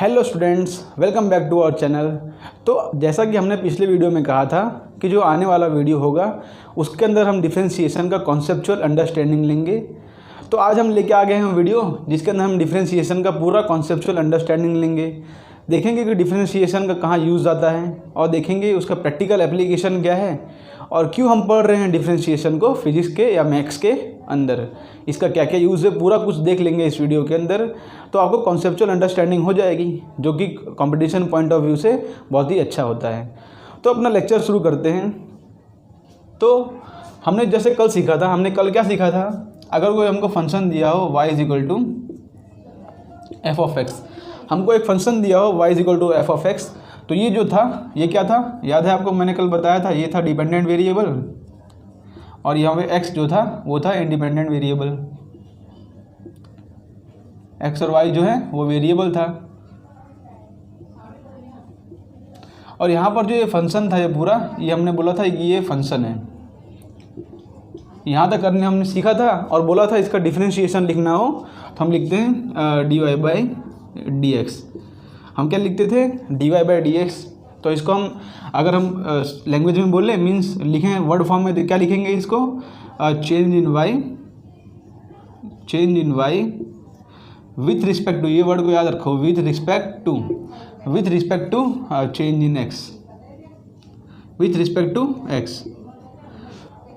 Hello students, welcome back to our channel. तो जैसा कि हमने पिछले वीडियो में कहा था कि जो आने वाला वीडियो होगा उसके अंदर हम डिफरेंशिएशन का कॉन्सेप्चुअल अंडरस्टैंडिंग लेंगे। तो आज हम लेके आ गए हैं वीडियो जिसके अंदर हम डिफरेंशिएशन का पूरा कॉन्सेप्चुअल अंडरस्टैंडिंग लेंगे, देखेंगे कि डिफरेंशिएशन का कहाँ यूज़ आता है और देखेंगे उसका प्रैक्टिकल एप्लीकेशन क्या है और क्यों हम पढ़ रहे हैं डिफरेंशिएशन को फिजिक्स के या मैथ्स के अंदर, इसका क्या क्या यूज़ है, पूरा कुछ देख लेंगे इस वीडियो के अंदर। तो आपको कॉन्सेप्चुअल अंडरस्टैंडिंग हो जाएगी जो कि कंपटीशन पॉइंट ऑफ व्यू से बहुत ही अच्छा होता है। तो अपना लेक्चर शुरू करते हैं। तो हमने जैसे कल सीखा था, हमने कल क्या सीखा था, अगर कोई हमको फंक्शन दिया हो y is equal to f of x, हमको एक फंक्शन दिया हो y is equal to f of x, तो ये जो था ये क्या था, याद है आपको, मैंने कल बताया था ये था डिपेंडेंट वेरिएबल और यहाँ पे x जो था वो था इंडिपेंडेंट वेरिएबल। x और y जो है वो वेरिएबल था और यहाँ पर जो ये फंक्शन था ये पूरा, ये हमने बोला था कि ये फंक्शन है। यहाँ तक करने हमने सीखा था और बोला था इसका डिफरेंशिएशन लिखना हो तो हम लिखते हैं dy बाई dx। हम क्या लिखते थे, dy बाई dx। तो इसको हम अगर हम लैंग्वेज में बोले मीन्स लिखें वर्ड फॉर्म में, तो क्या लिखेंगे इसको, change in y with respect to, ये वर्ड को याद रखो, with respect to change in x, with respect to x।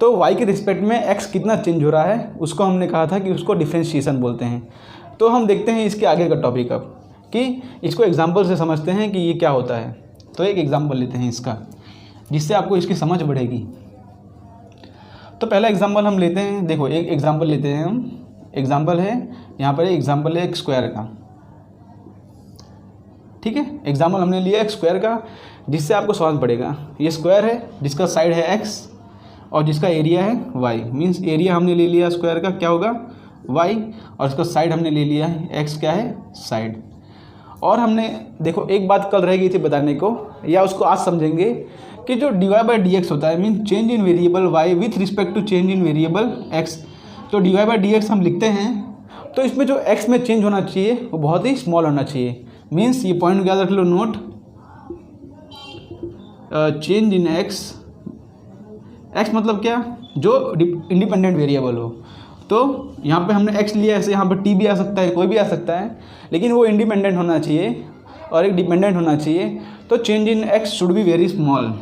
तो y के रिस्पेक्ट में x कितना चेंज हो रहा है उसको हमने कहा था कि उसको डिफरेंशिएशन बोलते हैं। तो हम देखते हैं इसके आगे का टॉपिक अब कि इसको एग्जांपल से समझते हैं कि ये क्या होता है। तो एक एग्जांपल लेते हैं इसका जिससे आपको इसकी समझ बढ़ेगी। तो पहला एग्जांपल हम लेते हैं, देखो एक एग्जांपल लेते हैं हम, एग्जांपल है यहाँ पर, एग्जांपल है एक स्क्वायर का, ठीक है। एग्जांपल हमने लिया एक स्क्वायर का जिससे आपको समझ पड़ेगा। ये स्क्वायर है जिसका साइड है x और जिसका एरिया है y, मीन्स एरिया हमने ले लिया स्क्वायर का क्या होगा y और इसका साइड हमने ले लिया है x, क्या है साइड। और हमने देखो एक बात कल रह गई थी बताने को, या उसको आज समझेंगे कि जो dy बाई dx होता है mean change in variable y with respect to change in variable x। तो dy बाई dx हम लिखते हैं तो इसमें जो x में चेंज होना चाहिए वो बहुत ही स्मॉल होना चाहिए। मीन्स ये पॉइंट याद रख लो, नोट चेंज इन x मतलब क्या, जो इंडिपेंडेंट वेरिएबल हो। तो यहाँ पे हमने x लिया, ऐसे यहाँ पर t भी आ सकता है, कोई भी आ सकता है, लेकिन वो इंडिपेंडेंट होना चाहिए और एक डिपेंडेंट होना चाहिए। तो change in x should be very small,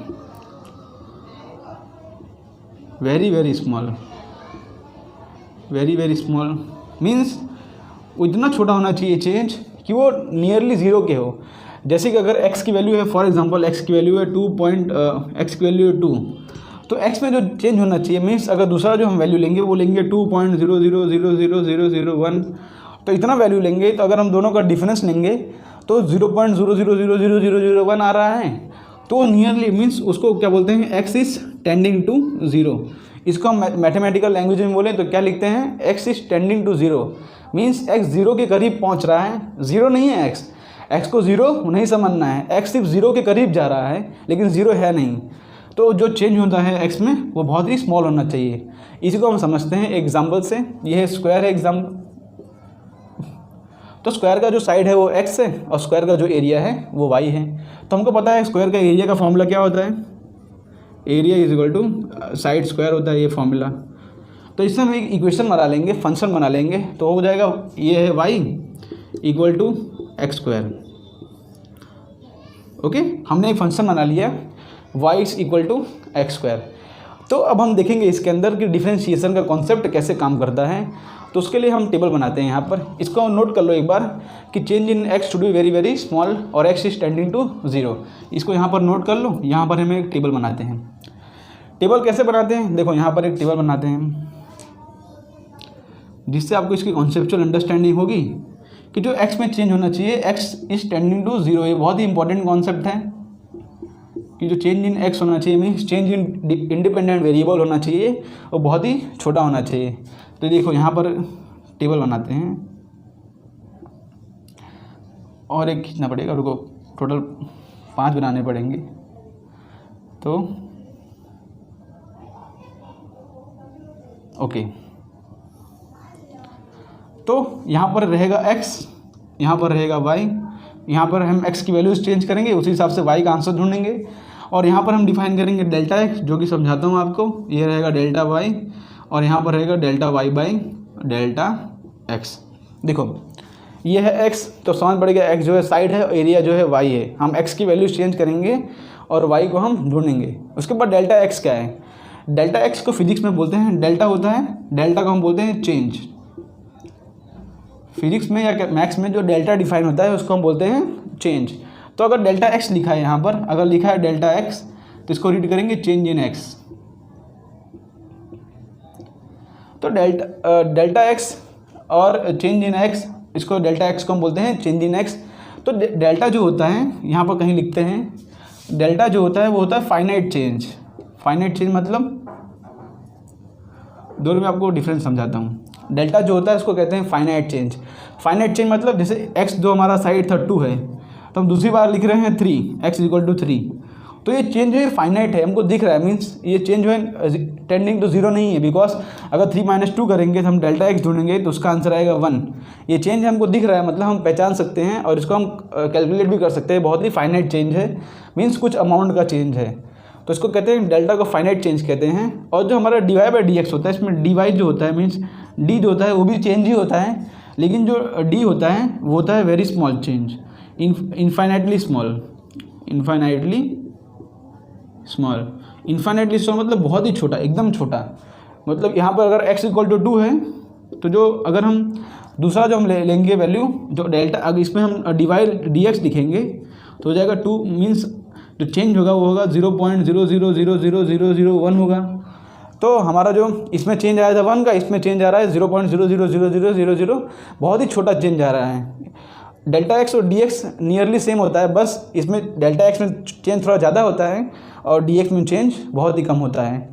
very small means इतना छोटा होना चाहिए चेंज कि वो नियरली ज़ीरो के हो। जैसे कि अगर x की वैल्यू है, फॉर एग्जांपल x की वैल्यू है 2, तो x में जो चेंज होना चाहिए मीन्स अगर दूसरा जो हम वैल्यू लेंगे वो लेंगे 2.00000001, तो इतना वैल्यू लेंगे। तो अगर हम दोनों का डिफरेंस लेंगे तो 0.00000001 आ रहा है, तो नियरली मीन्स उसको क्या बोलते हैं, x इज टेंडिंग टू 0। इसको हम मैथमेटिकल लैंग्वेज में बोलें तो क्या लिखते हैं, x is tending to 0 means x 0 के करीब पहुंच रहा है। 0 नहीं है x को 0 नहीं समझना है, x सिर्फ 0 के करीब जा रहा है लेकिन 0 है नहीं। तो जो चेंज होता है x में वो बहुत ही स्मॉल होना चाहिए। इसी को हम समझते हैं एग्जाम्पल से। ये है स्क्वायर है एग्जाम्पल, तो स्क्वायर का जो साइड है वो x है और स्क्वायर का जो एरिया है वो y है। तो हमको पता है स्क्वायर का एरिया का फॉर्मूला क्या होता है, area is equal to side square होता है ये फॉर्मूला। तो इससे हम एक इक्वेशन बना लेंगे, फंक्शन बना लेंगे, तो हो जाएगा ये है y equal to x square. Okay, हमने एक फंक्शन बना लिया y is equal to x square. तो अब हम देखेंगे इसके अंदर कि डिफरेंशिएशन का कॉन्सेप्ट कैसे काम करता है। तो उसके लिए हम टेबल बनाते हैं यहाँ पर, इसको नोट कर लो एक बार कि change in x should be very small और x इज टेंडिंग टू 0। इसको यहाँ पर नोट कर लो। यहाँ पर हम एक टेबल बनाते हैं। टेबल कैसे बनाते हैं, देखो यहाँ पर एक टेबल बनाते हैं जिससे आपको इसकी कॉन्सेप्चुअल अंडरस्टैंडिंग होगी कि जो x में चेंज होना चाहिए, x इज टेंडिंग टू 0। ये बहुत ही इंपॉर्टेंट कॉन्सेप्ट है कि जो चेंज इन x होना चाहिए means change in independent variable होना चाहिए और बहुत ही छोटा होना चाहिए। तो देखो यहाँ पर टेबल बनाते हैं और एक खींचना पड़ेगा, रुको, टोटल 5 बनाने पड़ेंगे। तो ओके, तो यहाँ पर रहेगा x, यहाँ पर रहेगा y यहाँ पर हम x की वैल्यूज चेंज करेंगे, उसी हिसाब से y का आंसर ढूंढेंगे। और यहाँ पर हम डिफाइन करेंगे डेल्टा x, जो कि समझाता हूँ आपको। ये रहेगा डेल्टा y और यहाँ पर रहेगा delta y by delta x। देखो ये है x, तो समझ पड़ेगा x जो है साइड है, एरिया जो है y है। हम x की वैल्यूज चेंज करेंगे और y को हम ढूंढेंगे। उसके बाद डेल्टा x क्या है? डेल्टा x को फिजिक्स में बोलते हैं डेल्टा होता है, डेल्टा को हम बोलते हैं चेंज। फिजिक्स में या मैथ्स में जो डेल्टा डिफाइन होता है उसको हम बोलते हैं चेंज। तो अगर डेल्टा x लिखा है यहाँ पर, अगर लिखा है डेल्टा x, तो इसको रीड करेंगे चेंज इन x। तो डेल्टा x और चेंज इन x, इसको डेल्टा x को हम बोलते हैं चेंज इन x। तो डेल्टा जो होता है यहाँ पर कहीं लिखते हैं, डेल्टा जो होता है वो होता है फाइनाइट चेंज। फाइनाइट चेंज मतलब, दोनों में आपको डिफरेंस समझाता हूँ। डेल्टा जो होता है उसको कहते हैं फाइनाइट चेंज। फाइनाइट चेंज मतलब जैसे x जो हमारा साइड था 2 है, तो हम दूसरी बार लिख रहे हैं 3, x इक्वल टू 3। तो ये चेंज जो है फाइनाइट है, हमको दिख रहा है, मीन्स ये चेंज जो है टेंडिंग टू 0 नहीं है। बिकॉज अगर 3 - 2 करेंगे तो हम डेल्टा x ढूंढेंगे तो उसका आंसर आएगा 1। ये चेंज हमको दिख रहा है, मतलब हम पहचान सकते हैं और इसको हम कैलकुलेट भी कर सकते हैं। बहुत ही फाइनाइट चेंज है, मीन्स कुछ अमाउंट का चेंज है, तो इसको कहते हैं डेल्टा को फाइनाइट चेंज कहते हैं। और जो हमारा dy बाई dx होता है, इसमें dy जो होता है मीन्स d जो होता है वो भी चेंज ही होता है, लेकिन जो d होता है वो होता है very small change, infinitely small. Infinitely small मतलब बहुत ही छोटा, एकदम छोटा। मतलब यहाँ पर अगर x इक्वल टू 2 है, तो जो अगर हम दूसरा जो हम लेंगे वैल्यू जो डेल्टा, अगर इसमें हम dx लिखेंगे तो हो जाएगा 2, मीन्स जो चेंज होगा वो होगा 0.00000001 होगा। तो हमारा जो इसमें चेंज आया था 1 का, इसमें चेंज आ रहा है 0.000000, बहुत ही छोटा चेंज आ रहा है। डेल्टा x और dx नियरली सेम होता है, बस इसमें डेल्टा x में चेंज थोड़ा ज़्यादा होता है और dx में चेंज बहुत ही कम होता है।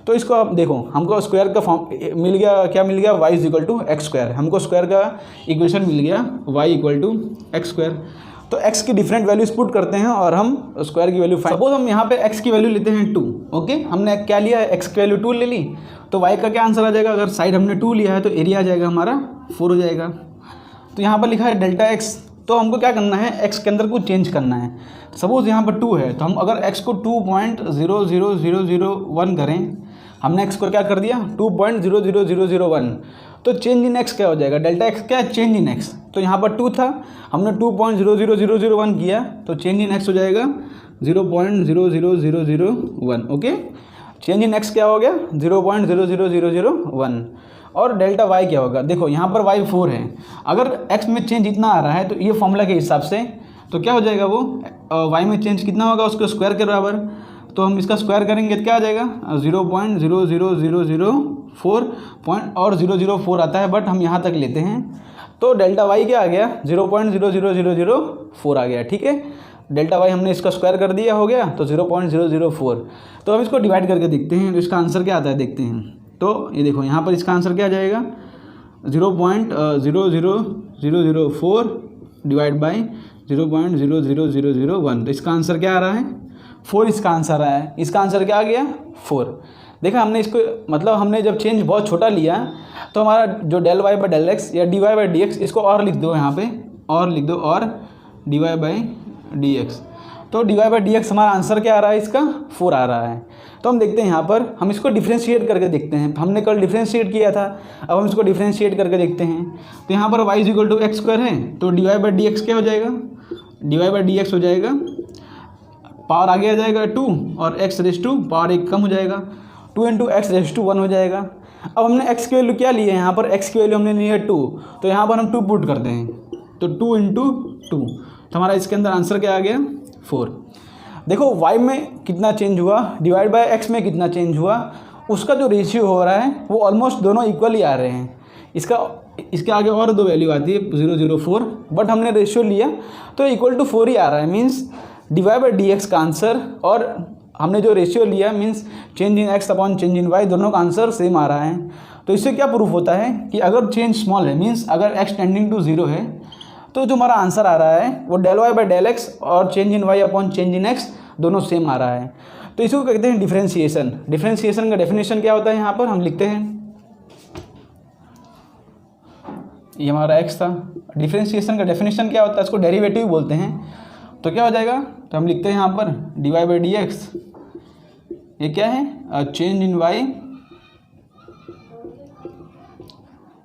तो इसको आप देखो, हमको स्क्वायर का फॉर्म मिल गया, क्या मिल गया? y equal to x square. हमको स्क्वायर का इक्वेशन मिल गया y equal to x square. तो x की डिफरेंट वैल्यूज पुट करते हैं और हम स्क्वायर की वैल्यू फाइंड। सपोज हम यहाँ पे x की वैल्यू लेते हैं 2, ओके। हमने क्या लिया है? x की वैल्यू 2 ले ली, तो y का क्या आंसर आ जाएगा? अगर साइड हमने 2 लिया है तो एरिया आ जाएगा हमारा 4 हो जाएगा। तो यहाँ पर लिखा है डेल्टा x, तो हमको क्या करना है? x के अंदर कुछ चेंज करना है। सपोज यहाँ पर 2 है, तो हम अगर x को 2.00001 करें, हमने x को क्या कर दिया? 2.00001, तो चेंज इन x क्या हो जाएगा? डेल्टा x क्या है? Change in x। तो यहाँ पर 2 था, हमने 2.00001 किया, तो चेंज इन x हो जाएगा 0.00001, ओके। चेंज इन x क्या हो गया? 0.00001। और डेल्टा y क्या होगा? देखो यहाँ पर y 4 है, अगर x में चेंज इतना आ रहा है तो ये फॉर्मूला के हिसाब से तो क्या हो जाएगा? वो y में चेंज कितना होगा? उसके स्क्वायर के बराबर। तो हम इसका स्क्वायर करेंगे तो क्या आ जाएगा? 0.00004 और 004 आता है, बट हम यहाँ तक लेते हैं, तो डेल्टा y क्या आ गया? 0.00004 आ गया, ठीक है। डेल्टा y हमने इसका स्क्वायर कर दिया, हो गया, तो 0.004। तो हम इसको डिवाइड करके देखते हैं, तो इसका आंसर क्या आता है देखते हैं। तो ये देखो यहाँ पर इसका आंसर क्या आ जाएगा? 0.00004 डिवाइड बाई 0.00001। तो इसका आंसर क्या आ रहा है? 4 इसका आंसर आया है। इसका आंसर क्या आ गया? 4। देखा हमने इसको, मतलब हमने जब चेंज बहुत छोटा लिया तो हमारा जो del y by del x या d y by d x, इसको और लिख दो यहाँ पे, और लिख दो, और d y by d x. तो d y by d x हमारा आंसर क्या आ रहा है? इसका 4 आ रहा है। तो हम देखते हैं यहाँ पर, हम इसको डिफ्रेंशिएट करके देखते हैं। हमने कल डिफ्रेंशिएट किया था, अब हम इसको डिफ्रेंशिएट करके देखते हैं। तो यहाँ पर y equal to x square है, तो d y by d x क्या हो जाएगा? D y by d x हो जाएगा, पावर आगे आ जाएगा 2 और x रेस टू पावर 1 कम हो जाएगा, 2 इंटू एक्स रेस टू 1 हो जाएगा। अब हमने x की वैल्यू क्या ली है? यहाँ पर x की वैल्यू हमने ली है 2, तो यहाँ पर हम 2 पुट करते हैं, तो 2 इंटू 2, तो हमारा इसके अंदर आंसर क्या आ गया? 4। देखो y में कितना चेंज हुआ, डिवाइड बाय x में कितना चेंज हुआ, उसका जो रेशियो हो रहा है वो ऑलमोस्ट दोनों इक्वल ही आ रहे हैं। इसके आगे और 2 वैल्यू आती है 004, बट हमने रेशियो लिया तो इक्वल टू 4 ही आ रहा है। Means divide by d x का आंसर और हमने जो रेशियो लिया means change in x upon change in y, दोनों का आंसर सेम आ रहा है। तो इससे क्या प्रूफ होता है कि अगर चेंज स्मॉल है, मीन्स अगर एक्स टेंडिंग टू 0 है, तो जो हमारा आंसर आ रहा है वो del y by del x और change in y upon change in x दोनों सेम आ रहा है। तो इसको कहते हैं डिफरेंशिएशन। डिफरेंशिएशन का डेफिनेशन क्या होता है? यहाँ पर हम लिखते हैं, ये हमारा x था। डिफरेंशिएशन का डेफिनेशन क्या होता है, इसको डेरिवेटिव बोलते हैं। तो क्या हो जाएगा, तो हम लिखते हैं यहाँ पर dy/dx, ये क्या है, change in y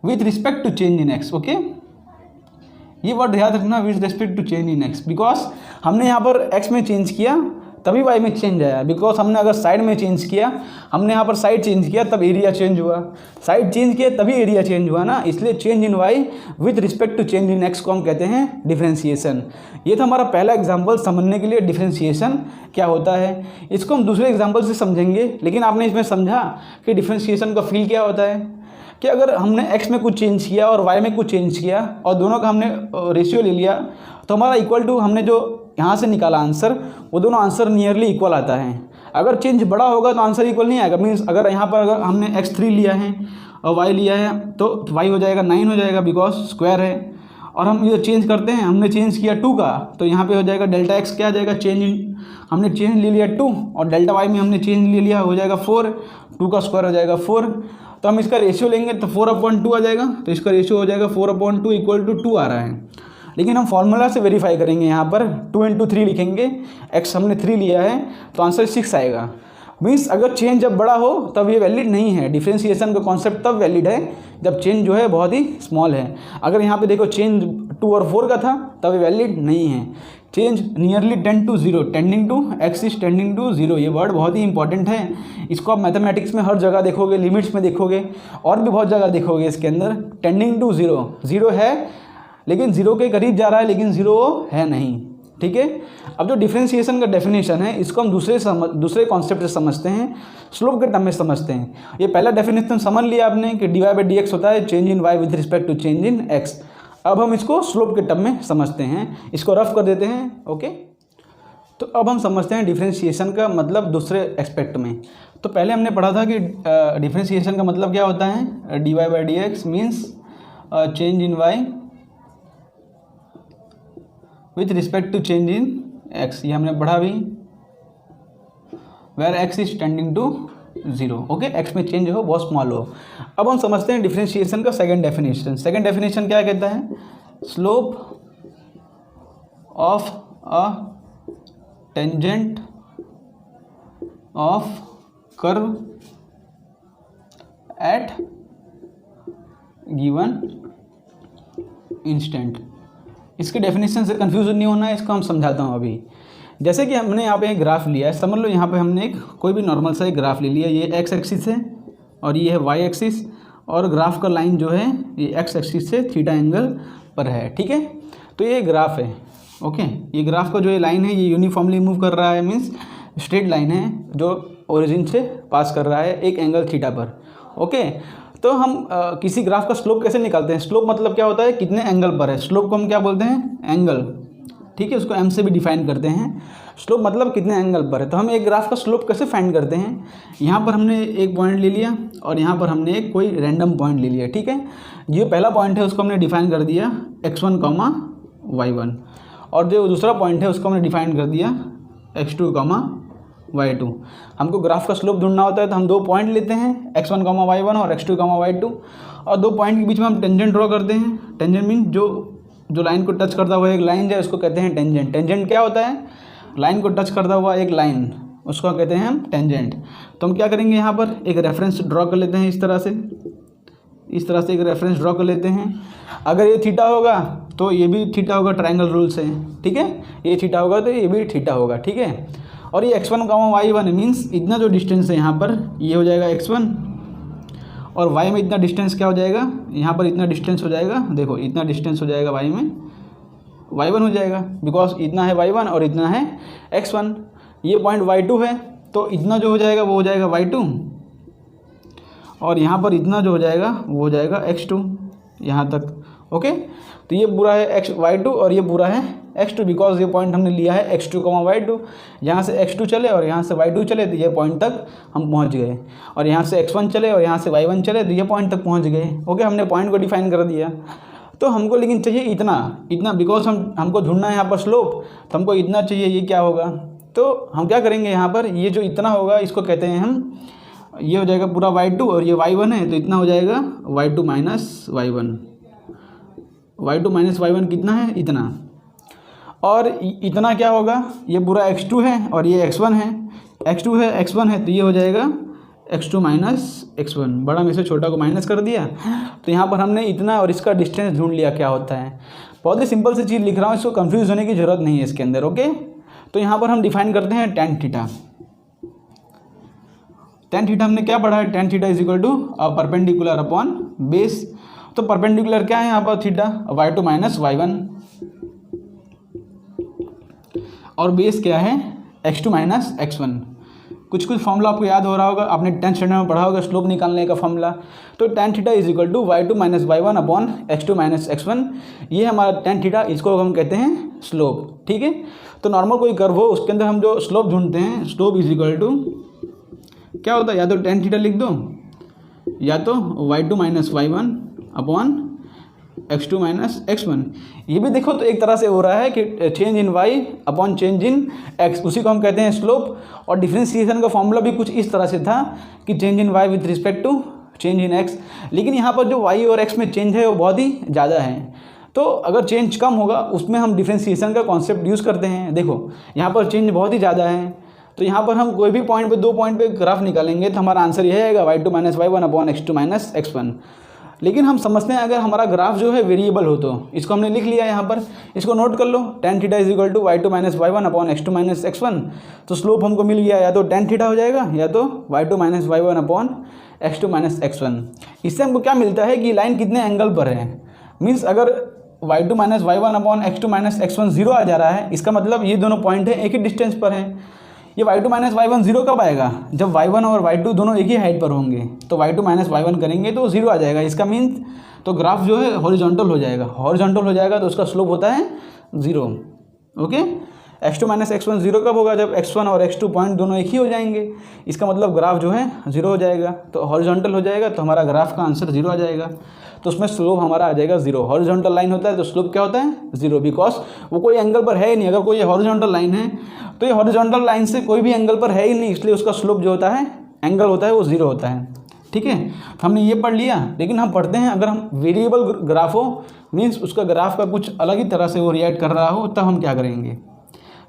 with respect to change in x। Okay, ये वर्ड याद रखना, with respect to change in x, because हमने यहाँ पर x में चेंज किया तभी y में चेंज आया। बिकॉज हमने अगर साइड में चेंज किया, हमने यहाँ पर साइड चेंज किया तब एरिया चेंज हुआ, साइड चेंज किया तभी एरिया चेंज हुआ ना। इसलिए change in y with respect to change in x को हम कहते हैं डिफरेंशिएशन। ये तो हमारा पहला एग्जाम्पल समझने के लिए डिफरेंशिएशन क्या होता है। इसको हम दूसरे एग्जाम्पल से समझेंगे, लेकिन आपने इसमें समझा कि डिफरेंशिएशन का फील क्या होता है कि अगर हमने x में कुछ चेंज किया और y में कुछ चेंज किया और दोनों का हमने रेशियो ले लिया, तो हमारा इक्वल टू हमने जो यहाँ से निकाला आंसर, वो दोनों आंसर नियरली इक्वल आता है। अगर चेंज बड़ा होगा तो आंसर इक्वल नहीं आएगा। मीन्स अगर यहाँ पर अगर हमने x3 लिया है और y लिया है तो y हो जाएगा 9 हो जाएगा, बिकॉज स्क्वायर है। और हम ये चेंज करते हैं, हमने चेंज किया 2 का, तो यहाँ पे हो जाएगा डेल्टा x क्या आ जाएगा, चेंज इन, हमने चेंज ले लिया 2 और डेल्टा y में हमने चेंज ले लिया, हो जाएगा 4, 2 का स्क्वायर हो जाएगा 4। तो हम इसका रेशियो लेंगे तो 4/2 आ जाएगा, तो इसका रेशियो हो जाएगा 4/2 इक्वल टू 2 आ रहा है। लेकिन हम फॉर्मूला से वेरीफाई करेंगे, यहाँ पर 2 × 3 लिखेंगे, x हमने 3 लिया है तो आंसर 6 आएगा। मीन्स अगर चेंज जब बड़ा हो तब ये वैलिड नहीं है। डिफरेंशिएशन का कॉन्सेप्ट तब वैलिड है जब चेंज जो है बहुत ही स्मॉल है। अगर यहाँ पे देखो चेंज 2 और 4 का था तब ये वैलिड नहीं है। Change nearly tend to 0, tending to x is tending to 0, ये वर्ड बहुत ही इंपॉर्टेंट है। इसको आप मैथमेटिक्स में हर जगह देखोगे, लिमिट्स में देखोगे और भी बहुत जगह देखोगे। इसके अंदर टेंडिंग टू 0, 0 है लेकिन 0 के करीब जा रहा है, लेकिन 0 है नहीं। ठीक है, अब जो डिफरेंशिएशन का डेफिनेशन है इसको हम दूसरे कॉन्सेप्ट से समझते हैं, स्लोप के टर्म में समझते हैं। ये पहला डेफिनेशन समझ लिया आपने कि dy/dx होता है change in y with respect to change in x। अब हम इसको स्लोप के टर्म में समझते हैं, इसको रफ कर देते हैं। ओके, तो अब हम समझते हैं डिफरेंशिएशन का मतलब दूसरे एस्पेक्ट में। तो पहले हमने पढ़ा था कि डिफरेंशिएशन का मतलब क्या होता है, dy/dx means change in y with respect to change in x, ये हमने पढ़ा भी, where x is tending to 0। Okay, x में चेंज हो बहुत स्मॉल हो। अब हम समझते हैं डिफरेंशिएशन का सेकंड डेफिनेशन। सेकंड डेफिनेशन क्या कहता है, slope of a tangent of curve at given instant. इसके डेफिनेशन से कंफ्यूजन नहीं होना है, इसको हम समझाता हूँ अभी। जैसे कि हमने यहाँ पे एक ग्राफ लिया है, समझ लो यहाँ पे हमने एक कोई भी नॉर्मल सा एक ग्राफ ले लिया, ये x एक्सिस है और ये है y एक्सिस, और ग्राफ का लाइन जो है ये x एक्सिस से थीटा एंगल पर है। ठीक है, तो ये ग्राफ है। ओके, ये ग्राफ का जो ये लाइन है ये यूनिफॉर्मली मूव कर रहा है, मीन्स स्ट्रेट लाइन है जो ओरिजिन से पास कर रहा है एक एंगल थीटा पर। ओके, तो हम किसी ग्राफ का स्लोप कैसे निकालते हैं, स्लोप मतलब क्या होता है, कितने एंगल पर है। स्लोप को हम क्या बोलते हैं, एंगल। ठीक है, उसको m से भी डिफाइन करते हैं। स्लोप मतलब कितने एंगल पर है। तो हम एक ग्राफ का स्लोप कैसे फाइंड करते हैं, यहाँ पर हमने एक पॉइंट ले लिया और यहाँ पर हमने एक कोई रैंडम पॉइंट ले लिया। ठीक है, ये पहला पॉइंट है उसको हमने डिफाइन कर दिया x1, y1, और जो दूसरा पॉइंट है उसको हमने डिफाइन कर दिया x2, y2। हमको ग्राफ का स्लोप ढूंढना होता है तो हम दो पॉइंट लेते हैं x1, y1 और x2, y2, और दो पॉइंट के बीच में हम टेंजेंट ड्रॉ करते हैं। टेंजेंट मीन जो लाइन को टच करता हुआ एक लाइन है उसको कहते हैं टेंजेंट। टेंजेंट क्या होता है, लाइन को टच करता हुआ एक लाइन, उसको कहते हैं हम टेंजेंट। तो हम क्या करेंगे, यहाँ पर एक रेफरेंस ड्रॉ कर लेते हैं, इस तरह से एक रेफरेंस ड्रॉ कर लेते हैं। अगर ये थीटा होगा तो ये भी थीटा होगा, ट्रायंगल रूल से। ठीक है, ये थीटा होगा तो ये भी थीटा होगा। ठीक है, और ये x1, y1 मीन्स इतना जो डिस्टेंस है यहाँ पर ये हो जाएगा x1, और y में इतना डिस्टेंस क्या हो जाएगा, यहाँ पर इतना डिस्टेंस हो जाएगा, देखो इतना डिस्टेंस हो जाएगा y में, y1 हो जाएगा, बिकॉज इतना है y1 और इतना है x1। ये पॉइंट y2 है तो इतना जो हो जाएगा वो हो जाएगा y2, और यहाँ पर इतना जो हो जाएगा वो हो जाएगा x2 यहाँ तक। ओके, तो ये पूरा है y2 और ये पूरा है x2, बिकॉज ये पॉइंट हमने लिया है x2, y2। यहाँ से x2 चले और यहाँ से y2 चले तो ये पॉइंट तक हम पहुँच गए, और यहाँ से x1 चले और यहाँ से y1 चले तो ये पॉइंट तक पहुँच गए। ओके, हमने पॉइंट को डिफाइन कर दिया। तो हमको लेकिन चाहिए इतना बिकॉज हमको ढूंढना है यहाँ पर स्लोप, तो हमको इतना चाहिए। ये क्या होगा, तो हम क्या करेंगे, यहाँ पर ये जो इतना होगा इसको कहते हैं हम, ये हो जाएगा पूरा y2 और ये y1 है तो इतना हो जाएगा y2 - y1। y2 minus y1 कितना है, इतना, और इतना क्या होगा, ये पूरा x2 है और ये x1 है, x2 है x1 है, तो ये हो जाएगा x2 माइनस x1, बड़ा में से छोटा को माइनस कर दिया। तो यहाँ पर हमने इतना और इसका डिस्टेंस ढूंढ लिया क्या होता है। बहुत ही सिंपल सी चीज़ लिख रहा हूँ, इसको कंफ्यूज होने की ज़रूरत नहीं है इसके अंदर। ओके, तो यहाँ पर हम डिफाइन करते हैं tan थीटा। tan थीटा हमने क्या पढ़ा है, tan theta is equal to perpendicular upon base. तो परपेंडिकुलर क्या है यहाँ पर, थीटा, y2 माइनस y1, और बेस क्या है, x2 माइनस x1। कुछ फॉर्मूला आपको याद हो रहा होगा, आपने 10th स्टैंडर्ड में पढ़ा होगा स्लोप निकालने का फॉर्मूला। तो tan theta is equal to y2 minus y1 upon x2 minus x1, ये हमारा tan थीटा, इसको हम कहते हैं स्लोप। ठीक है, तो नॉर्मल कोई कर्व हो उसके अंदर हम जो स्लोप ढूंढते हैं, स्लोप इज इक्वल टू क्या होता है, या तो tan थीटा लिख दो या तो y2 minus y1 upon x2 minus x1। ये भी देखो तो एक तरह से हो रहा है कि change in y upon change in x, उसी को हम कहते हैं स्लोप। और डिफरेंशिएशन का फॉर्मूला भी कुछ इस तरह से था कि change in y with respect to change in x, लेकिन यहाँ पर जो y और x में चेंज है वो बहुत ही ज़्यादा है। तो अगर चेंज कम होगा उसमें हम डिफरेंशिएशन का कॉन्सेप्ट यूज़ करते हैं। देखो यहाँ पर चेंज बहुत ही ज़्यादा है, तो यहाँ पर हम कोई भी पॉइंट पे, 2 पॉइंट पे ग्राफ निकालेंगे तो हमारा आंसर यह आएगा y2 minus y1 upon x2 minus x1। लेकिन हम समझते हैं अगर हमारा ग्राफ जो है वेरिएबल हो, तो इसको हमने लिख लिया यहाँ पर, इसको नोट कर लो, tan theta is equal to y2 minus y1 upon x2 minus x1। तो स्लोप हमको मिल गया, या तो tan थीटा हो जाएगा या तो y2 minus y1 upon x2 minus x1। इससे हमको क्या मिलता है कि लाइन कितने एंगल पर है। मीन्स अगर y2 minus y1 upon x2 minus x1 0 आ जा रहा है, इसका मतलब ये दोनों पॉइंट है एक ही डिस्टेंस पर हैं। ये y2 माइनस y1 0 कब आएगा, जब y1 और y2 दोनों एक ही हाइट पर होंगे। तो y2 माइनस y1 करेंगे तो 0 आ जाएगा, इसका मीन्स तो ग्राफ जो है हॉरिजॉन्टल हो जाएगा। हॉरिजॉन्टल हो जाएगा तो उसका स्लोप होता है 0। ओके, x2 माइनस x1 0 कब होगा, जब x1 और x2 पॉइंट दोनों एक ही हो जाएंगे। इसका मतलब ग्राफ जो है 0 हो जाएगा, तो हॉरिजॉन्टल हो जाएगा, तो हमारा ग्राफ का आंसर 0 आ जाएगा। तो उसमें स्लोप हमारा आ जाएगा 0। हॉरिजॉन्टल लाइन होता है तो स्लोप क्या होता है 0, बिकॉज वो कोई एंगल पर है ही नहीं। अगर कोई हॉरिजॉन्टल लाइन है तो ये हॉरिजॉन्टल लाइन से कोई भी एंगल पर है ही नहीं, इसलिए उसका स्लोप जो होता है, एंगल होता है, वो 0 होता है। ठीक है, तो हमने ये पढ़ लिया। लेकिन हम पढ़ते हैं अगर हम वेरिएबल ग्राफ हो, मीन्स उसका ग्राफ का कुछ अलग ही तरह से वो रिएक्ट कर रहा हो, तब हम क्या करेंगे,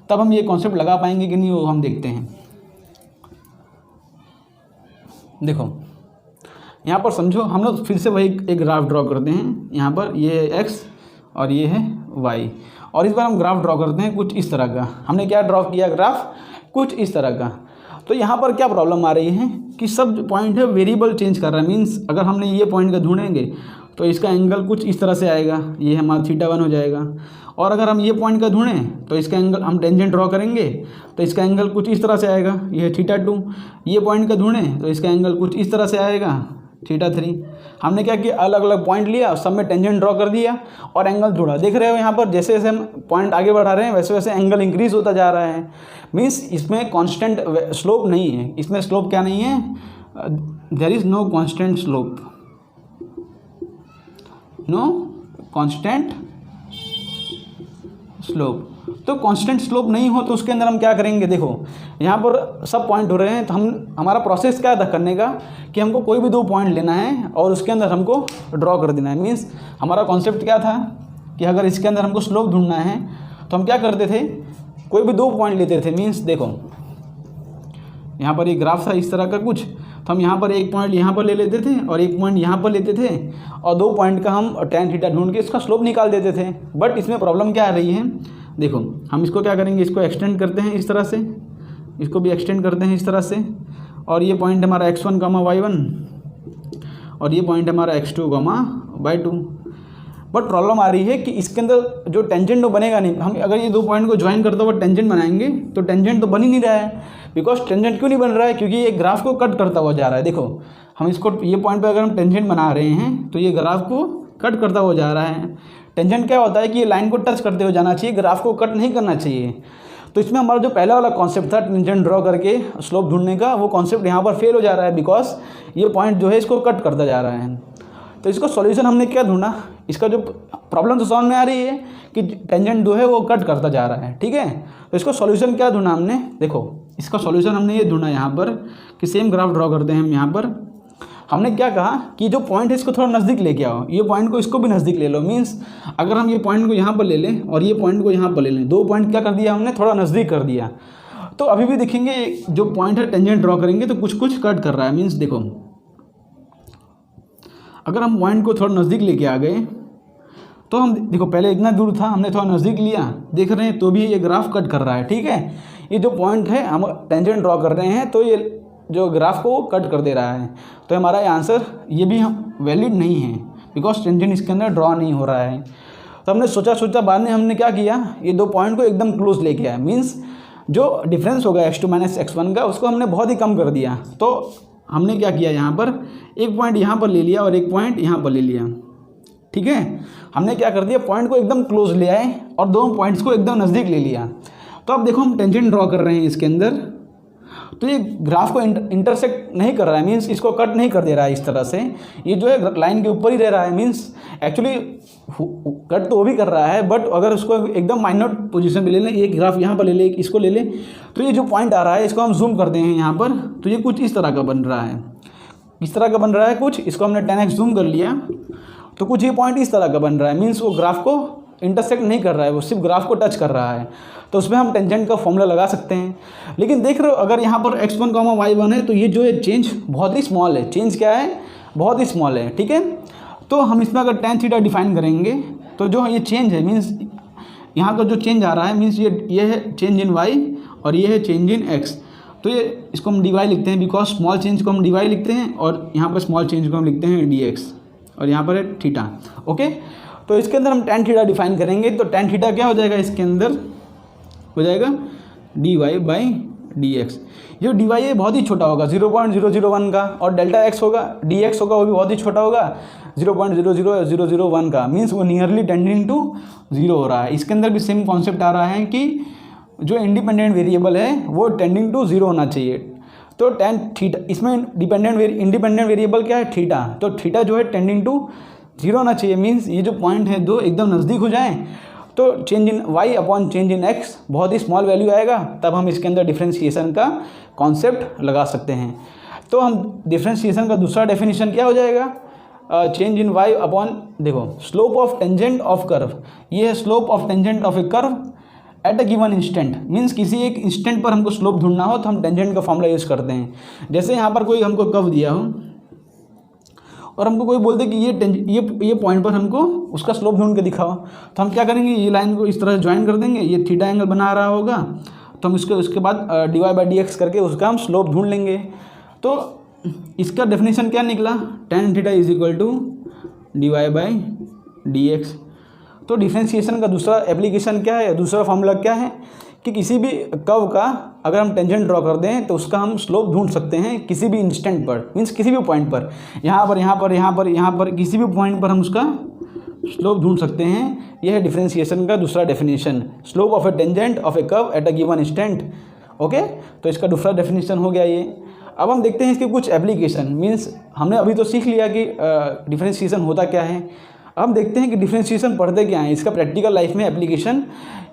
तब हम ये कॉन्सेप्ट लगा पाएंगे कि नहीं, वो हम देखते हैं। देखो यहाँ पर समझो, हम लोग फिर से वही एक ग्राफ ड्रॉ करते हैं। यहाँ पर ये है x और ये है y, और इस बार हम ग्राफ ड्रॉ करते हैं कुछ इस तरह का। हमने क्या ड्रॉ किया, ग्राफ कुछ इस तरह का। तो यहाँ पर क्या प्रॉब्लम आ रही है कि सब पॉइंट है वेरिएबल चेंज कर रहा है। मीन्स अगर हमने ये पॉइंट का ढूंढेंगे तो इसका एंगल कुछ इस तरह से आएगा, ये हमारा θ1 हो जाएगा। और अगर हम ये पॉइंट का ढूंढें तो इसका एंगल, हम टेंजेंट ड्रॉ करेंगे तो इसका एंगल कुछ इस तरह से आएगा, ये है θ2। ये पॉइंट का ढूंढें तो इसका एंगल कुछ इस तरह से आएगा, θ3। हमने क्या किया, अलग अलग पॉइंट लिया, सब में टेंजेंट ड्रॉ कर दिया और एंगल ढूंढा। देख रहे हो यहाँ पर जैसे जैसे हम पॉइंट आगे बढ़ा रहे हैं वैसे वैसे एंगल इंक्रीज होता जा रहा है। मीन्स इसमें कांस्टेंट स्लोप नहीं है, इसमें स्लोप क्या नहीं है, there is no constant slope, no constant slope. तो कांस्टेंट स्लोप नहीं हो तो उसके अंदर हम क्या करेंगे, देखो यहाँ पर सब पॉइंट हो रहे हैं, तो हमारा प्रोसेस क्या था करने का कि हमको कोई भी 2 पॉइंट लेना है और उसके अंदर हमको ड्रॉ कर देना है। मीन्स हमारा कॉन्सेप्ट क्या था कि अगर इसके अंदर हमको स्लोप ढूंढना है तो हम क्या करते थे, कोई भी 2 पॉइंट लेते थे। मीन्स देखो यहाँ पर एक ग्राफ था इस तरह का कुछ, तो हम यहाँ पर एक पॉइंट यहाँ पर ले लेते थे और एक पॉइंट यहाँ पर लेते थे, और 2 पॉइंट का हम tan थीटा ढूंढ के इसका स्लोप निकाल देते थे। बट इसमें प्रॉब्लम क्या आ रही है, देखो हम इसको क्या करेंगे, इसको एक्सटेंड करते हैं इस तरह से, इसको भी एक्सटेंड करते हैं इस तरह से, और ये पॉइंट हमारा x1, y1 और ये पॉइंट हमारा x2, y2। बट प्रॉब्लम आ रही है कि इसके अंदर जो टेंजेंट वो बनेगा नहीं। हम अगर ये 2 पॉइंट को ज्वाइन करते हुए टेंजेंट बनाएंगे तो टेंजेंट तो बन ही नहीं रहा है। बिकॉज टेंजेंट क्यों नहीं बन रहा है, क्योंकि ये ग्राफ को कट करता हुआ जा रहा है। देखो हम इसको, ये पॉइंट पे अगर हम टेंजेंट बना रहे हैं तो ये ग्राफ को कट करता हुआ जा रहा है। टेंजेंट क्या होता है कि ये लाइन को टच करते हुए जाना चाहिए, ग्राफ को कट नहीं करना चाहिए। तो इसमें हमारा जो पहला वाला कॉन्सेप्ट था टेंजेंट ड्रॉ करके स्लोप ढूंढने का, वो कॉन्सेप्ट यहाँ पर फेल हो जा रहा है, बिकॉज ये पॉइंट जो है इसको कट करता जा रहा है। तो इसको सॉल्यूशन हमने क्या ढूंढा, इसका जो प्रॉब्लम तो समझ में आ रही है कि टेंजेंट जो है वो कट करता जा रहा है। ठीक है, तो इसको सॉल्यूशन क्या ढूंढा हमने, देखो इसका सॉल्यूशन हमने ये ढूंढा यहाँ पर कि सेम ग्राफ ड्रॉ करते हैं हम यहाँ पर। हमने क्या कहा कि जो पॉइंट है इसको थोड़ा नज़दीक लेके आओ, ये पॉइंट को इसको भी नज़दीक ले लो। मीन्स अगर हम ये पॉइंट को यहाँ पर ले लें और ये पॉइंट को यहाँ पर ले लें, दो पॉइंट क्या कर दिया हमने, थोड़ा नज़दीक कर दिया। तो अभी भी देखेंगे जो पॉइंट है टेंजेंट ड्रॉ करेंगे तो कुछ कुछ कट कर रहा है। मीन्स देखो अगर हम पॉइंट को थोड़ा नज़दीक लेके आ गए तो हम देखो पहले इतना दूर था, हमने थोड़ा नज़दीक लिया, देख रहे हैं तो भी ये ग्राफ कट कर रहा है। ठीक है, ये जो पॉइंट है हम टेंजेंट ड्रॉ कर रहे हैं तो ये जो ग्राफ को कट कर दे रहा है। तो हमारा ये आंसर ये भी हम वैलिड नहीं है, बिकॉज टेंजेंट इसके अंदर ड्रॉ नहीं हो रहा है। तो हमने सोचा बाद में हमने क्या किया, ये दो पॉइंट को एकदम क्लोज लेके आया। मीन्स जो डिफरेंस होगा x2 - x1 का उसको हमने बहुत ही कम कर दिया। तो हमने क्या किया, यहाँ पर एक पॉइंट यहाँ पर ले लिया और एक पॉइंट यहाँ पर ले लिया। ठीक है, हमने क्या कर दिया, पॉइंट को एकदम क्लोज ले आए और दोनों पॉइंट्स को एकदम नज़दीक ले लिया। तो अब देखो हम टेंजेंट ड्रॉ कर रहे हैं इसके अंदर, तो ये ग्राफ को इंटरसेक्ट नहीं कर रहा है, मीन्स इसको कट नहीं कर दे रहा है इस तरह से, ये जो है लाइन के ऊपर ही रह रहा है। मीन्स एक्चुअली कट तो वो भी कर रहा है, बट अगर उसको एकदम माइनर पोजीशन पे ले लें, ये ग्राफ यहाँ पर ले लें, इसको ले लें, तो ये जो पॉइंट आ रहा है इसको हम जूम करते हैं यहाँ पर, तो ये कुछ इस तरह का बन रहा है। इस तरह का बन रहा है कुछ, इसको हमने 10x जूम कर लिया तो कुछ ये पॉइंट इस तरह का बन रहा है। मीन्स वो ग्राफ को इंटरसेक्ट नहीं कर रहा है, वो सिर्फ ग्राफ को टच कर रहा है। तो उसमें हम टेंजेंट का फॉर्मूला लगा सकते हैं। लेकिन देख रहे हो अगर यहाँ पर x1, y1 है तो ये जो है चेंज बहुत ही स्मॉल है। चेंज क्या है, बहुत ही स्मॉल है। ठीक है, तो हम इसमें अगर tan थीटा डिफाइन करेंगे तो जो ये चेंज है, मीन्स यहाँ का जो चेंज आ रहा है, मीन्स ये है चेंज इन y और ये है चेंज इन x। तो ये इसको हम dy लिखते हैं, बिकॉज स्मॉल चेंज को हम dy लिखते हैं और यहाँ पर स्मॉल चेंज को हम लिखते हैं dx, और यहाँ पर है थीटा। ओके, तो इसके अंदर हम tan थीटा डिफाइन करेंगे तो tan थीटा क्या हो जाएगा, इसके अंदर हो जाएगा dy/dx। जो dy है बहुत ही छोटा होगा, 0.001 का, और डेल्टा x होगा, dx होगा, वो भी बहुत ही छोटा होगा, 0.00001 का। मीन्स वो नियरली टेंडिंग टू 0 हो रहा है। इसके अंदर भी सेम कॉन्सेप्ट आ रहा है कि जो इंडिपेंडेंट वेरिएबल है वो टेंडिंग टू 0 होना चाहिए। तो tan थीटा, इसमें इंडिपेंडेंट वेरिएबल क्या है, थीटा, तो थीटा जो है टेंडिंग टू 0 होना चाहिए। मीन्स ये जो पॉइंट है दो एकदम नज़दीक हो जाएं तो change in y upon change in x बहुत ही स्मॉल वैल्यू आएगा, तब हम इसके अंदर डिफ्रेंशिएशन का कॉन्सेप्ट लगा सकते हैं। तो हम डिफ्रेंशिएशन का दूसरा डेफिनेशन क्या हो जाएगा, चेंज इन y अपॉन, देखो slope of tangent of curve, ये है slope of tangent of A curve at a given instant. Means किसी एक इंस्टेंट पर हमको स्लोप ढूंढना हो तो हम टेंजेंट का फॉर्मूला यूज़ करते हैं। जैसे यहाँ पर कोई हमको कर्व दिया हो और हमको कोई बोलते कि ये पॉइंट पर हमको उसका स्लोप ढूंढ के दिखाओ, तो हम क्या करेंगे, ये लाइन को इस तरह ज्वाइन कर देंगे, ये थीटा एंगल बना रहा होगा, तो हम उसके बाद dy/dx करके उसका हम स्लोप ढूंढ लेंगे। तो इसका डेफिनेशन क्या निकला, tan theta is equal to dy/dx। तो डिफ्रेंशिएशन का दूसरा एप्लीकेशन क्या है, दूसरा फॉर्मूला क्या है कि किसी भी कर्व का अगर हम टेंजेंट ड्रॉ कर दें तो उसका हम स्लोप ढूंढ सकते हैं किसी भी इंस्टेंट पर। मीन्स किसी भी पॉइंट पर, यहाँ पर किसी भी पॉइंट पर हम उसका स्लोप ढूंढ सकते हैं। यह है डिफ्रेंशिएशन का दूसरा definition, slope of A tangent of A curve at a given instant. Okay, तो इसका दूसरा डेफिनेशन हो गया ये। अब हम देखते हैं इसके कुछ एप्लीकेशन। मीन्स हमने अभी तो सीख लिया कि डिफ्रेंशिएशन होता क्या है, अब हम देखते हैं कि डिफ्रेंशिएशन पढ़ते क्या है, इसका प्रैक्टिकल लाइफ में एप्लीकेशन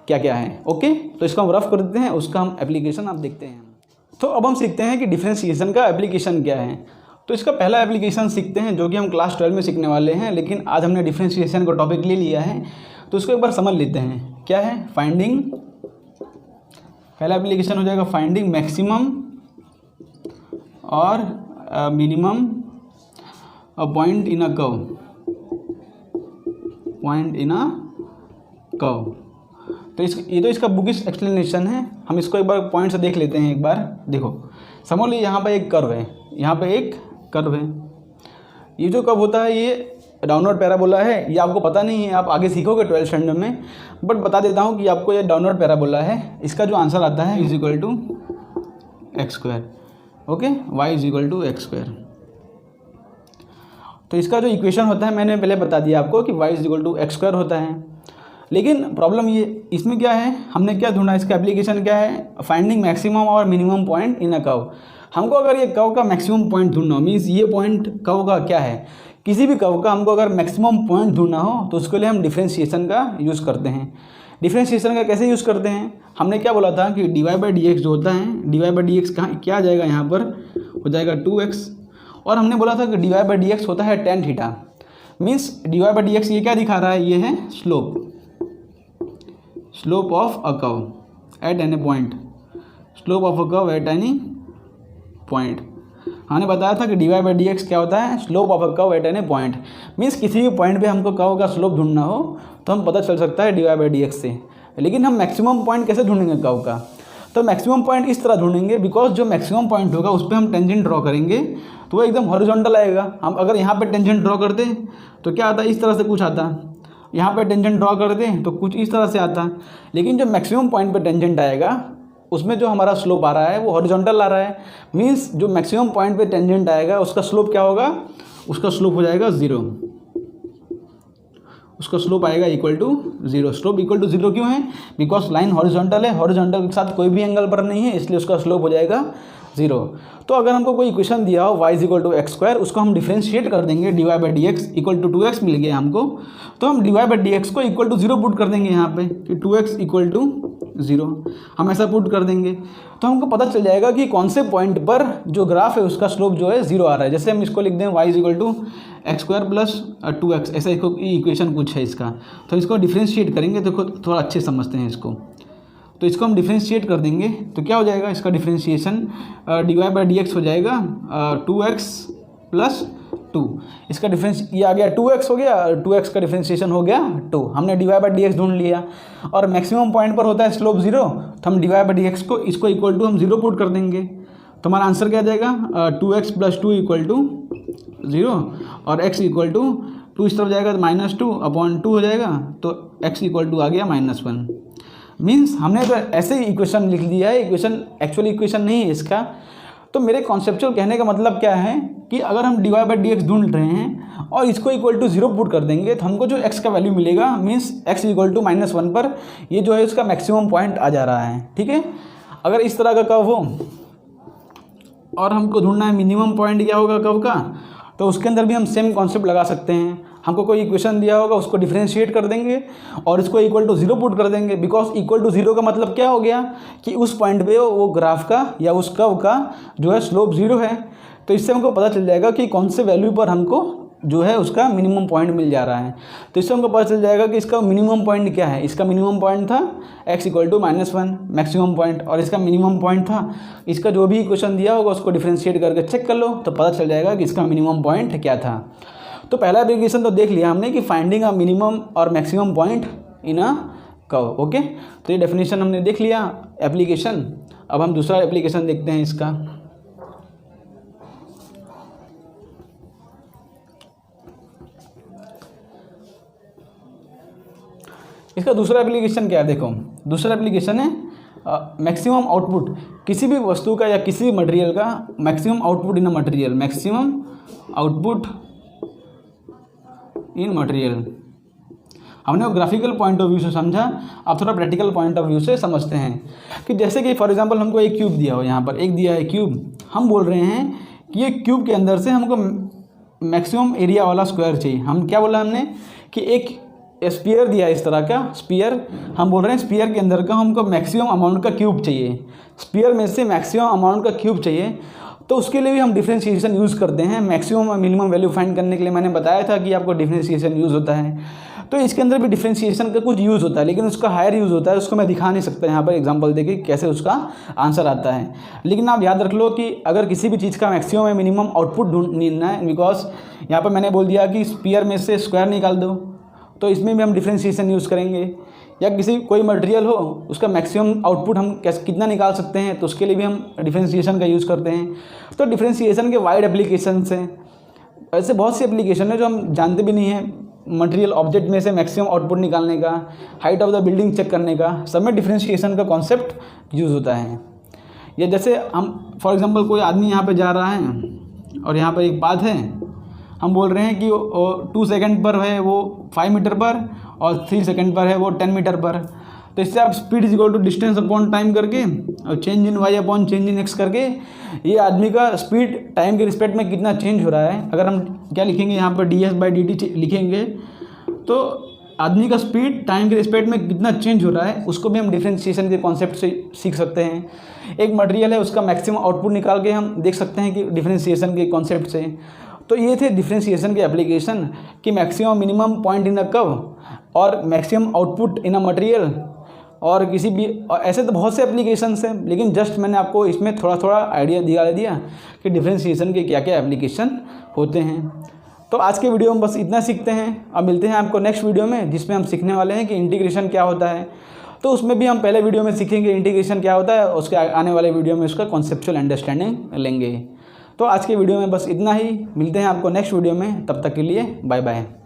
क्या क्या है। ओके, तो इसको हम रफ कर देते हैं, उसका हम एप्लीकेशन आप देखते हैं। तो अब हम सीखते हैं कि डिफ्रेंशिएशन का एप्लीकेशन क्या है। तो इसका पहला एप्लीकेशन सीखते हैं जो कि हम क्लास 12 में सीखने वाले हैं, लेकिन आज हमने डिफ्रेंशिएशन का टॉपिक ले लिया है तो उसको एक बार समझ लेते हैं। क्या है, फाइंडिंग, पहला एप्लीकेशन हो जाएगा फाइंडिंग मैक्सिमम और minimum point in a curve, point in a curve. तो ये तो इसका बुकिश एक्सप्लेनेशन है, हम इसको एक बार पॉइंट से देख लेते हैं। एक बार देखो, समझ लीजिए यहाँ पर एक कर्व है, यहाँ पे एक कर्व है, ये जो कर्व होता है ये डाउनवर्ड पैराबोला है। ये आपको पता नहीं है, आप आगे सीखोगे 12th स्टैंडर्ड में, बट बता देता हूँ कि आपको ये डाउनवर्ड पैराबोला है। इसका जो आंसर आता है is equal to x²। Okay, y is equal to x²। तो इसका जो इक्वेशन होता है मैंने पहले बता दिया आपको कि y is equal to x² होता है। लेकिन प्रॉब्लम ये इसमें क्या है, हमने क्या ढूंढा, इसका एप्लीकेशन क्या है, फाइंडिंग मैक्सिमम और minimum point in a curve. हमको अगर ये कर्व का मैक्सिमम पॉइंट ढूंढना हो, मीन्स ये पॉइंट कर्व का क्या है, किसी भी कर्व का हमको अगर मैक्सिमम पॉइंट ढूंढना हो तो उसके लिए हम डिफ्रेंशिएशन का यूज़ करते हैं। डिफ्रेंशिएशन का कैसे यूज़ करते हैं, हमने क्या बोला था कि dy/dx जो होता है, dy/dx कहाँ क्या आ जाएगा, यहाँ पर हो जाएगा 2x और हमने बोला था कि dy बाई डी एक्स होता है tan theta. Means dy by d x ये क्या दिखा रहा है, ये है slope of a curve at any point, slope of a curve at any point. हमने बताया था कि dy बाई डी एक्स क्या होता है, slope of a curve at any point. Means किसी भी पॉइंट पे हमको कर्व का स्लोप ढूंढना हो तो हम पता चल सकता है dy बाई डी एक्स से। लेकिन हम मैक्सिमम पॉइंट कैसे ढूंढेंगे कर्व का, तो मैक्सिमम पॉइंट इस तरह ढूंढेंगे, बिकॉज जो मैक्सिमम पॉइंट होगा उस पर हम टेंजेंट ड्रॉ करेंगे तो वो एकदम हॉरिजॉन्टल आएगा। हम अगर यहाँ पे टेंजेंट ड्रॉ करते तो क्या आता है, इस तरह से कुछ आता, यहाँ पे टेंजेंट ड्रॉ करते तो कुछ इस तरह से आता। लेकिन जो मैक्सिमम पॉइंट पे टेंजेंट आएगा उसमें जो हमारा स्लोप आ रहा है वो हॉरिजॉन्टल आ रहा है। मीन्स जो मैक्सिमम पॉइंट पे टेंजेंट आएगा उसका स्लोप क्या होगा, उसका स्लोप हो जाएगा 0, उसका स्लोप आएगा equal to 0। Slope equal to 0 क्यों है, बिकॉज लाइन हॉरिजॉन्टल है, हॉरिजॉन्टल के साथ कोई भी एंगल पर नहीं है, इसलिए उसका स्लोप हो जाएगा 0। तो अगर हमको कोई इक्वेशन दिया हो y equal to x square, उसको हम डिफ्रेंशिएट कर देंगे, dy by d x equal to 2x मिल गया हमको, तो हम dy बाई डी एक्स को इक्वल टू 0 पुट कर देंगे यहाँ पे कि 2x इक्वल टू 0, हम ऐसा पुट कर देंगे तो हमको पता चल जाएगा कि कौन से पॉइंट पर जो ग्राफ है उसका स्लोप जो है 0 आ रहा है। जैसे हम इसको लिख दें y equal to x square plus 2x, ऐसा इसको इक्वेशन कुछ है इसका, तो इसको डिफ्रेंशिएट करेंगे तो थोड़ा अच्छे समझते हैं इसको। तो इसको हम डिफ्रेंशिएट कर देंगे तो क्या हो जाएगा, इसका differentiation dy by d x हो जाएगा 2x प्लस 2, इसका डिफरेंस ये आ गया 2x हो गया, 2x का डिफ्रेंशिएशन हो गया 2। हमने dy बाई डी एक्स ढूंढ लिया और मैक्सिमम पॉइंट पर होता है स्लोप 0, तो हम dy बाई डी एक्स को इसको इक्वल टू हम 0 पुट कर देंगे तो हमारा आंसर क्या आ जाएगा 2x प्लस 2 इक्वल टू 0 और x इक्वल टू 2 इस तरफ जाएगा तो -2 अपॉन 2 हो जाएगा, तो x इक्वल टू आ गया -1। मीन्स हमने तो ऐसे ही इक्वेशन लिख दिया है, इक्वेशन एक्चुअली इक्वेशन नहीं है इसका। तो मेरे कॉन्सेप्चुअल कहने का मतलब क्या है कि अगर हम dy बाई डी एक्स ढूंढ रहे हैं और इसको इक्वल टू 0 पुट कर देंगे तो हमको जो x का वैल्यू मिलेगा, मीन्स x इक्वल टू -1 पर ये जो है उसका मैक्सिमम पॉइंट आ जा रहा है। ठीक है, अगर इस तरह का कर्व हो और हमको ढूंढना है मिनिमम पॉइंट क्या होगा कर्व का, तो उसके अंदर भी हम सेम कॉन्सेप्ट लगा सकते हैं। हमको कोई इक्वेशन दिया होगा उसको डिफ्रेंशिएट कर देंगे और इसको इक्वल टू 0 पुट कर देंगे, बिकॉज इक्वल टू 0 का मतलब क्या हो गया कि उस पॉइंट पे वो ग्राफ का या उस कर्व का जो है स्लोप 0 है। तो इससे हमको पता चल जाएगा कि कौन से वैल्यू पर हमको जो है उसका मिनिमम पॉइंट मिल जा रहा है। तो इससे हमको पता चल जाएगा कि इसका मिनिमम पॉइंट क्या है। इसका मिनिमम पॉइंट था x equal to -1 maximum point, और इसका मिनिमम पॉइंट था, इसका जो भी इक्वेशन दिया होगा उसको डिफ्रेंशिएट करके चेक कर लो तो पता चल जाएगा कि इसका मिनिमम पॉइंट क्या था। तो पहला एप्लीकेशन तो देख लिया हमने कि फाइंडिंग अ मिनिमम और maximum point in a curve. Okay, तो ये डेफिनेशन हमने देख लिया एप्लीकेशन। अब हम दूसरा एप्लीकेशन देखते हैं इसका। इसका दूसरा एप्लीकेशन क्या है, देखो दूसरा एप्लीकेशन है मैक्सिमम आउटपुट किसी भी वस्तु का या किसी भी मटेरियल का, maximum output in a material, maximum output in material. हमने वो ग्राफिकल पॉइंट ऑफ व्यू से समझा, अब थोड़ा प्रैक्टिकल पॉइंट ऑफ व्यू से समझते हैं कि जैसे कि फॉर एग्जांपल हमको एक क्यूब दिया हो, यहाँ पर एक दिया है क्यूब, हम बोल रहे हैं कि ये क्यूब के अंदर से हमको मैक्सिमम एरिया वाला स्क्वायर चाहिए। हम क्या बोला हमने कि एक स्फीयर दिया है इस तरह का स्फीयर, हम बोल रहे हैं स्फीयर के अंदर का हमको मैक्सिमम अमाउंट का क्यूब चाहिए, स्फीयर में से मैक्सिमम अमाउंट का क्यूब चाहिए। तो उसके लिए भी हम डिफ्रेंशिएशन यूज़ करते हैं मैक्सिमम और मिनिमम वैल्यू फाइंड करने के लिए। मैंने बताया था कि आपको डिफ्रेंशिएशन यूज़ होता है, तो इसके अंदर भी डिफ्रेंशिएशन का कुछ यूज़ होता है, लेकिन उसका हायर यूज़ होता है, उसको मैं दिखा नहीं सकता यहाँ पर एग्जांपल देके कैसे उसका आंसर आता है। लेकिन आप याद रख लो कि अगर किसी भी चीज़ का मैक्सिमम या मिनिमम आउटपुट ढूंढना है, बिकॉज यहाँ पर मैंने बोल दिया कि स्फीयर में से स्क्वायर निकाल दो, तो इसमें भी हम डिफ्रेंशिएशन यूज़ करेंगे। या किसी कोई मटेरियल हो उसका मैक्सिमम आउटपुट हम कैसे कितना निकाल सकते हैं, तो उसके लिए भी हम डिफ्रेंशिएशन का यूज़ करते हैं। तो डिफ्रेंशिएशन के वाइड एप्लीकेशंस हैं, ऐसे बहुत सी एप्लीकेशन है जो हम जानते भी नहीं हैं। मटेरियल ऑब्जेक्ट में से मैक्सिमम आउटपुट निकालने का, height of the building check करने का, सब में डिफ्रेंशिएशन का कॉन्सेप्ट यूज़ होता है। या जैसे हम फॉर एग्जांपल कोई आदमी यहाँ पे जा रहा है और यहाँ पर एक बात है, हम बोल रहे हैं कि 2 सेकंड पर है वो 5 मीटर पर और 3 सेकंड पर है वो 10 मीटर पर। तो इससे आप speed is equal to distance upon time करके और change in y upon change in x करके ये आदमी का स्पीड टाइम के रिस्पेक्ट में कितना चेंज हो रहा है, अगर हम क्या लिखेंगे यहाँ पर ds बाई dt लिखेंगे तो आदमी का स्पीड टाइम के रिस्पेक्ट में कितना चेंज हो रहा है उसको भी हम डिफरेंशिएशन के कॉन्सेप्ट से सीख सकते हैं। एक मटेरियल है उसका मैक्सिमम आउटपुट निकाल के हम देख सकते हैं कि डिफरेंशिएशन के कॉन्सेप्ट से। तो ये थे डिफरेंशिएशन के एप्लीकेशन कि maximum minimum point in a curve और maximum output in a material और किसी भी ऐसे तो बहुत से एप्लीकेशंस हैं, लेकिन जस्ट मैंने आपको इसमें थोड़ा थोड़ा आइडिया दिया कि डिफरेंशिएशन के क्या क्या एप्लीकेशन होते हैं। तो आज के वीडियो में बस इतना सीखते हैं। अब मिलते हैं आपको नेक्स्ट वीडियो में जिसमें हम सीखने वाले हैं कि इंटीग्रेशन क्या होता है। तो उसमें भी हम पहले वीडियो में सीखेंगे इंटीग्रेशन क्या होता है, उसके आने वाले वीडियो में उसका कॉन्सेप्चुअल अंडरस्टैंडिंग लेंगे। तो आज के वीडियो में बस इतना ही। मिलते हैं आपको नेक्स्ट वीडियो में, तब तक के लिए बाय बाय।